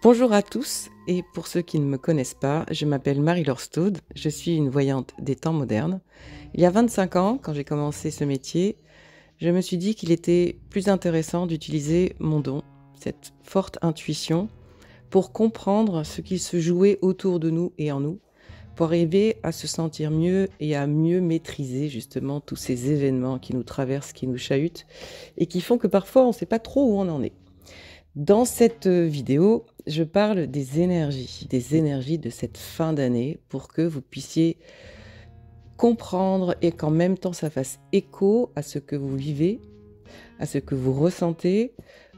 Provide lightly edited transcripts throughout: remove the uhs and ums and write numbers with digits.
Bonjour à tous, et pour ceux qui ne me connaissent pas, je m'appelle Marie-Laure Staude, je suis une voyante des temps modernes. Il y a 25 ans, quand j'ai commencé ce métier, je me suis dit qu'il était plus intéressant d'utiliser mon don, cette forte intuition, pour comprendre ce qui se jouait autour de nous et en nous, pour arriver à se sentir mieux et à mieux maîtriser justement tous ces événements qui nous traversent, qui nous chahutent, et qui font que parfois on ne sait pas trop où on en est. Dans cette vidéo, je parle des énergies de cette fin d'année pour que vous puissiez comprendre et qu'en même temps ça fasse écho à ce que vous vivez, à ce que vous ressentez,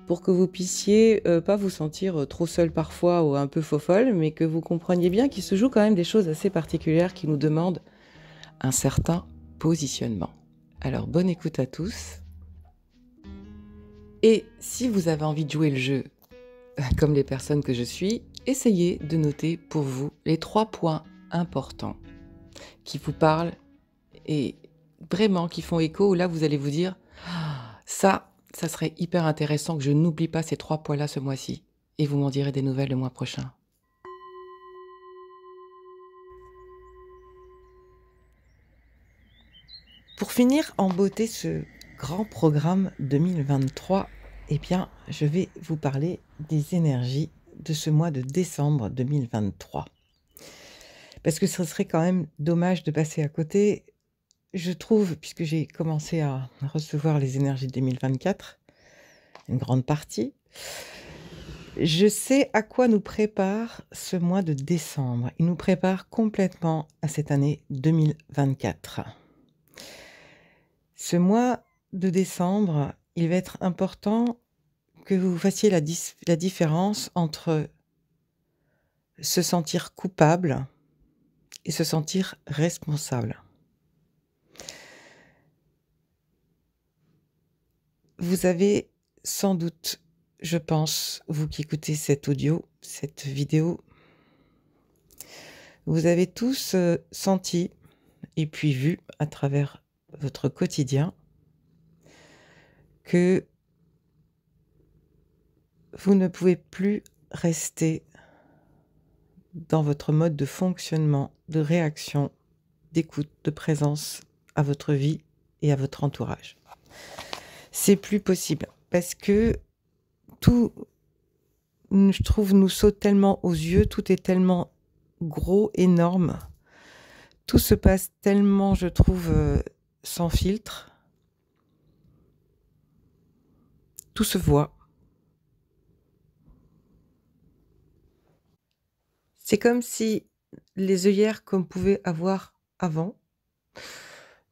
pour que vous puissiez pas vous sentir trop seul parfois ou un peu faux-folle, mais que vous compreniez bien qu'il se joue quand même des choses assez particulières qui nous demandent un certain positionnement. Alors bonne écoute à tous. Et si vous avez envie de jouer le jeu, comme les personnes que je suis, essayez de noter pour vous les 3 points importants qui vous parlent et vraiment qui font écho, où là vous allez vous dire « ça serait hyper intéressant que je n'oublie pas ces 3 points-là ce mois-ci » et vous m'en direz des nouvelles le mois prochain. Pour finir en beauté ce grand programme 2023, eh bien, je vais vous parler des énergies de ce mois de décembre 2023. Parce que ce serait quand même dommage de passer à côté, je trouve, puisque j'ai commencé à recevoir les énergies de 2024, une grande partie, je sais à quoi nous prépare ce mois de décembre. Il nous prépare complètement à cette année 2024. Ce mois de décembre, il va être important que vous fassiez la différence entre se sentir coupable et se sentir responsable. Vous avez sans doute, je pense, vous qui écoutez cette vidéo, vous avez tous senti et puis vu à travers votre quotidien que vous ne pouvez plus rester dans votre mode de fonctionnement, de réaction, d'écoute, de présence à votre vie et à votre entourage. C'est plus possible parce que tout, je trouve, nous saute tellement aux yeux, tout est tellement gros, énorme, tout se passe tellement, je trouve, sans filtre, tout se voit. C'est comme si les œillères qu'on pouvait avoir avant,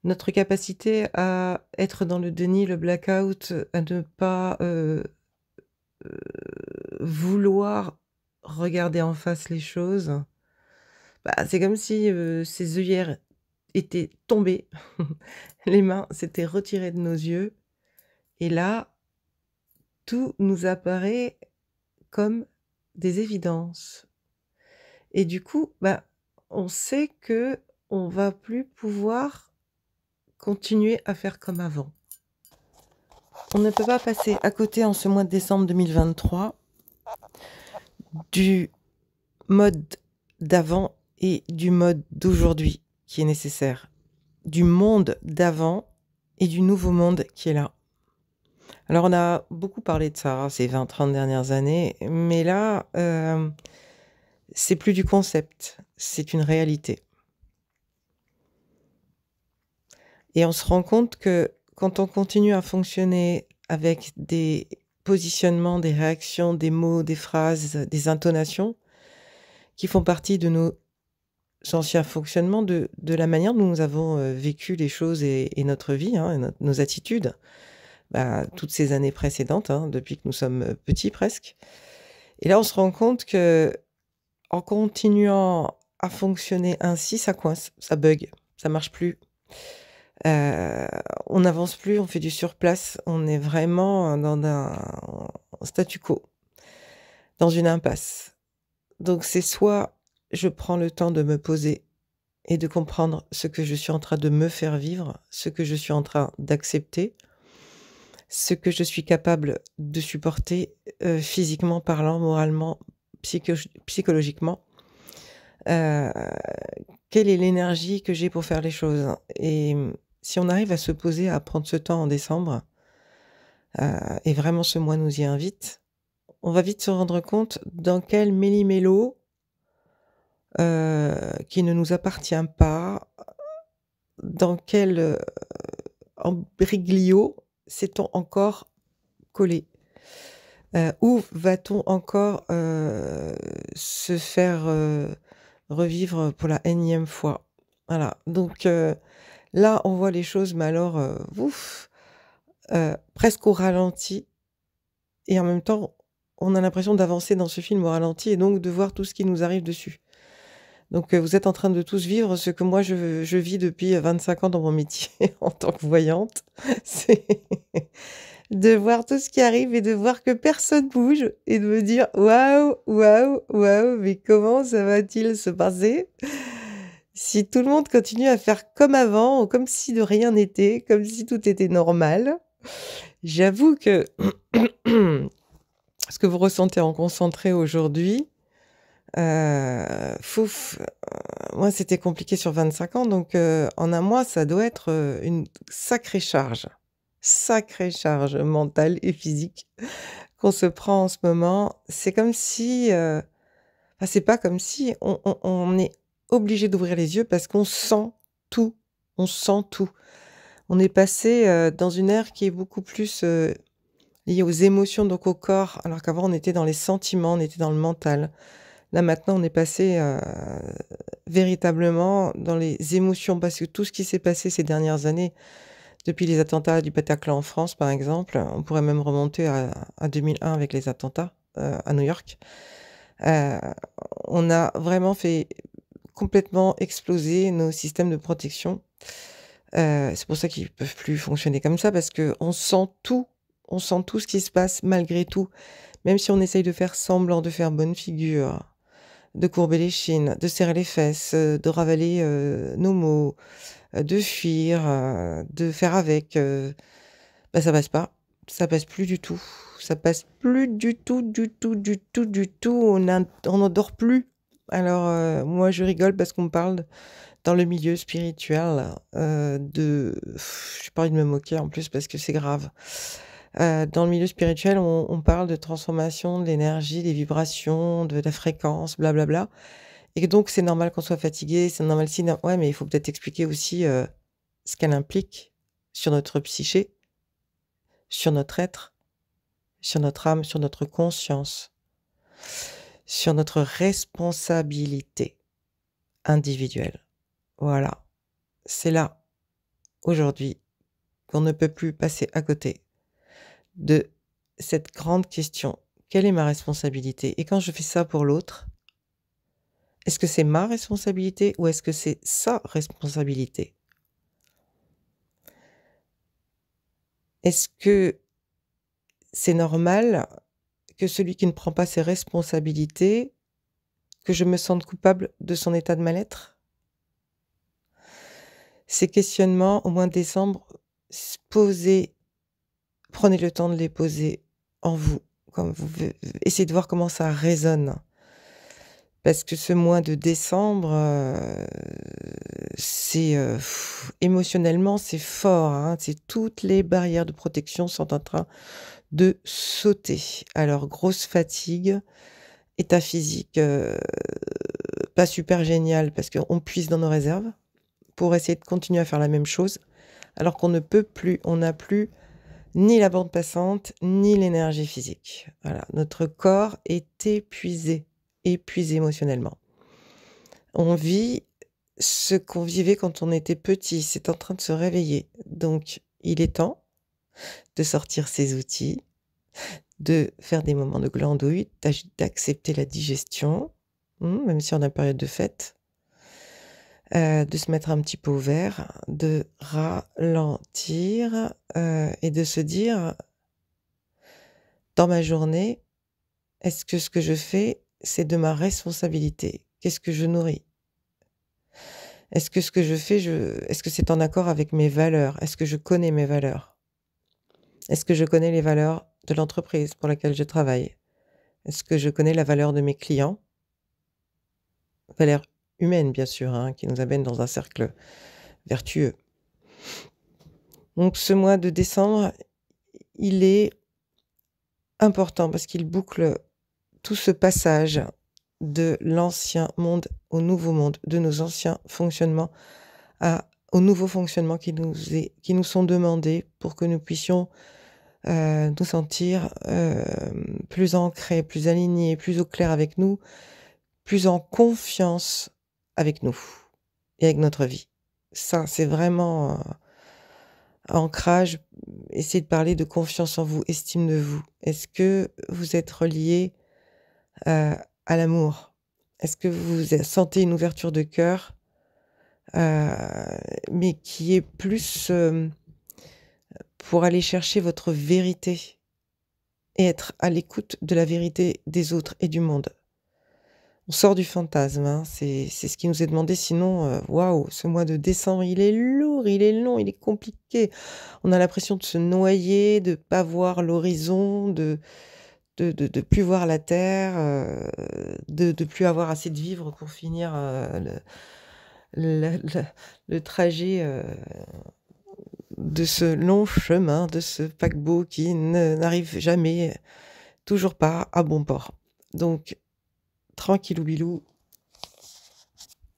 notre capacité à être dans le déni, le blackout, à ne pas vouloir regarder en face les choses, c'est comme si ces œillères étaient tombées, les mains s'étaient retirées de nos yeux, et là, tout nous apparaît comme des évidences. Et du coup, on sait qu'on va plus pouvoir continuer à faire comme avant. On ne peut pas passer à côté en ce mois de décembre 2023 du mode d'avant et du mode d'aujourd'hui qui est nécessaire. Du monde d'avant et du nouveau monde qui est là. Alors on a beaucoup parlé de ça ces 20-30 dernières années, mais là, c'est plus du concept, c'est une réalité. Et on se rend compte que quand on continue à fonctionner avec des positionnements, des réactions, des mots, des phrases, des intonations qui font partie de nos anciens fonctionnements, de la manière dont nous avons vécu les choses et notre vie, et nos attitudes, toutes ces années précédentes, depuis que nous sommes petits presque. Et là, on se rend compte que en continuant à fonctionner ainsi, ça coince, ça bug, ça marche plus. On n'avance plus, on fait du surplace, on est vraiment dans un statu quo, dans une impasse. Donc c'est soit je prends le temps de me poser et de comprendre ce que je suis en train de me faire vivre, ce que je suis en train d'accepter, ce que je suis capable de supporter, physiquement parlant, moralement psychologiquement, heu, quelle est l'énergie que j'ai pour faire les choses? Et si on arrive à se poser, à prendre ce temps en décembre, et vraiment ce mois nous y invite, on va vite se rendre compte dans quel méli-mélo, qui ne nous appartient pas, dans quel, embryglio s'est-on encore collé? Où va-t-on encore, se faire, revivre pour la énième fois? Voilà, donc là, on voit les choses, mais alors, ouf, presque au ralenti et en même temps, on a l'impression d'avancer dans ce film au ralenti et donc de voir tout ce qui nous arrive dessus. Donc vous êtes en train de tous vivre ce que moi je vis depuis, 25 ans dans mon métier en tant que voyante. C'est de voir tout ce qui arrive et de voir que personne bouge et de me dire: «Waouh, waouh, waouh, mais comment ça va-t-il se passer si tout le monde continue à faire comme avant ou comme si de rien n'était, comme si tout était normal?» J'avoue que ce que vous ressentez en concentré aujourd'hui, fouf, moi c'était compliqué sur 25 ans donc en un mois ça doit être, une sacrée charge mentale et physique qu'on se prend en ce moment. C'est comme si, enfin c'est pas comme si, on est obligé d'ouvrir les yeux parce qu'on sent tout, on sent tout. On est passé, dans une ère qui est beaucoup plus, liée aux émotions, donc au corps, alors qu'avant on était dans les sentiments, on était dans le mental. Là maintenant on est passé, véritablement dans les émotions parce que tout ce qui s'est passé ces dernières années, depuis les attentats du Bataclan en France par exemple, on pourrait même remonter à 2001 avec les attentats, à New York. Heu, on a vraiment fait complètement exploser nos systèmes de protection. C'est pour ça qu'ils peuvent plus fonctionner comme ça parce qu'on sent tout, on sent tout ce qui se passe malgré tout. Même si on essaye de faire semblant, de faire bonne figure, de courber les chines, de serrer les fesses, de ravaler, nos mots, de fuir, de faire avec, bah, ça passe pas. Ça passe plus du tout. Ça passe plus du tout, du tout, du tout, du tout. On n'en dort plus. Alors, moi je rigole parce qu'on me parle dans le milieu spirituel, j'ai pas envie de me moquer en plus parce que c'est grave. Dans le milieu spirituel, on parle de transformation de l'énergie, des vibrations, de la fréquence, blablabla et que donc c'est normal qu'on soit fatigué, c'est normal si no ouais, mais il faut peut-être expliquer aussi, ce qu'elle implique sur notre psyché, sur notre être, sur notre âme, sur notre conscience, sur notre responsabilité individuelle. Voilà, c'est là, aujourd'hui, qu'on ne peut plus passer à côté de cette grande question: «Quelle est ma responsabilité?» Et quand je fais ça pour l'autre, est-ce que c'est ma responsabilité ou est-ce que c'est sa responsabilité? Est-ce que c'est normal que celui qui ne prend pas ses responsabilités, que je me sente coupable de son état de mal-être? Ces questionnements, au mois de décembre, prenez le temps de les poser en vous, comme vous essayez de voir comment ça résonne. Parce que ce mois de décembre, c'est, émotionnellement, c'est fort, hein. C'est toutes les barrières de protection sont en train de sauter. Alors grosse fatigue, état physique, pas super génial parce qu'on puise dans nos réserves pour essayer de continuer à faire la même chose, alors qu'on ne peut plus. On n'a plus ni la bande passante, ni l'énergie physique. Voilà, notre corps est épuisé, épuisé émotionnellement. On vit ce qu'on vivait quand on était petit, c'est en train de se réveiller. Donc il est temps de sortir ces outils, de faire des moments de glandouille, d'accepter la digestion, même si on est en période de fête, de se mettre un petit peu au vert, de ralentir, et de se dire: «Dans ma journée, est-ce que ce que je fais, c'est de ma responsabilité? Qu'est-ce que je nourris? Est-ce que ce que je fais, est-ce que c'est en accord avec mes valeurs? Est-ce que je connais mes valeurs? Est-ce que je connais les valeurs de l'entreprise pour laquelle je travaille? Est-ce que je connais la valeur de mes clients? Valeur humaine, bien sûr, hein, qui nous amène dans un cercle vertueux. Donc ce mois de décembre, il est important parce qu'il boucle tout ce passage de l'ancien monde au nouveau monde, de nos anciens fonctionnements aux nouveaux fonctionnements qui nous sont demandés pour que nous puissions nous sentir plus ancrés, plus alignés, plus au clair avec nous, plus en confiance avec nous et avec notre vie. Ça, c'est vraiment ancrage. Essayez de parler de confiance en vous, estime de vous. Est-ce que vous êtes relié à l'amour? Est-ce que vous sentez une ouverture de cœur, mais qui est plus pour aller chercher votre vérité et être à l'écoute de la vérité des autres et du monde? On sort du fantasme, hein, c'est ce qui nous est demandé, sinon, waouh, ce mois de décembre, il est lourd, il est long, il est compliqué. On a l'impression de se noyer, de pas voir l'horizon, de plus voir la terre, de plus avoir assez de vivres pour finir, le trajet, de ce long chemin, de ce paquebot qui n'arrive jamais, toujours pas à bon port. Donc tranquillou bilou,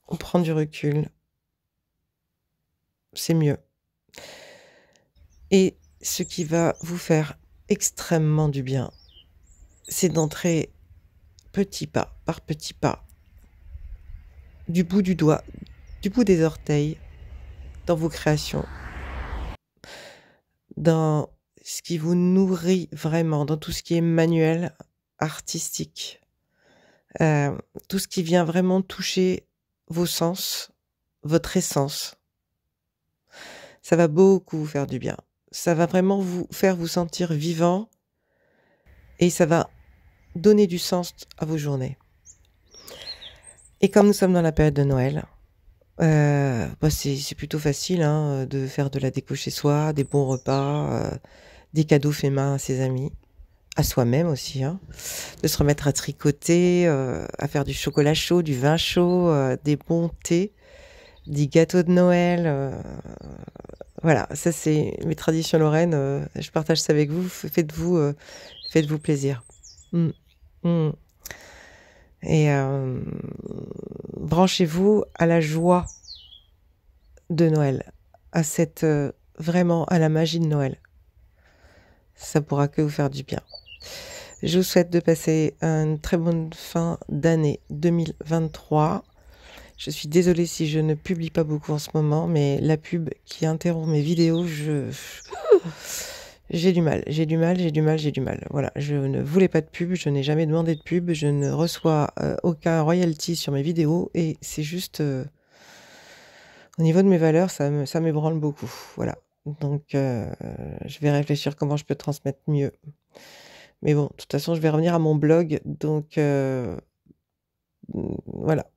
on prend du recul, c'est mieux. Et ce qui va vous faire extrêmement du bien, c'est d'entrer petit pas par petit pas, du bout du doigt, du bout des orteils, dans vos créations, dans ce qui vous nourrit vraiment, dans tout ce qui est manuel, artistique, tout ce qui vient vraiment toucher vos sens, votre essence. Ça va beaucoup vous faire du bien. Ça va vraiment vous faire vous sentir vivant et ça va donner du sens à vos journées. Et comme nous sommes dans la période de Noël, c'est plutôt facile, hein, de faire de la déco chez soi, des bons repas, des cadeaux faits main à ses amis, à soi-même aussi, hein. De se remettre à tricoter, à faire du chocolat chaud, du vin chaud, des bons thés, des gâteaux de Noël, voilà, ça c'est mes traditions lorraines, je partage ça avec vous. Faites-vous plaisir. Mmh. Mmh. Et branchez-vous à la joie de Noël, à cette, vraiment à la magie de Noël. Ça pourra que vous faire du bien. Je vous souhaite de passer une très bonne fin d'année 2023. Je suis désolée si je ne publie pas beaucoup en ce moment, mais la pub qui interrompt mes vidéos, j'ai du mal, j'ai du mal, j'ai du mal, j'ai du mal. Voilà, je ne voulais pas de pub, je n'ai jamais demandé de pub, je ne reçois, aucun royalty sur mes vidéos et c'est juste, au niveau de mes valeurs, ça m'ébranle beaucoup, voilà. Donc je vais réfléchir comment je peux transmettre mieux. Mais bon, de toute façon, je vais revenir à mon blog, donc voilà.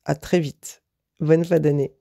À très vite. Bonne fin d'année.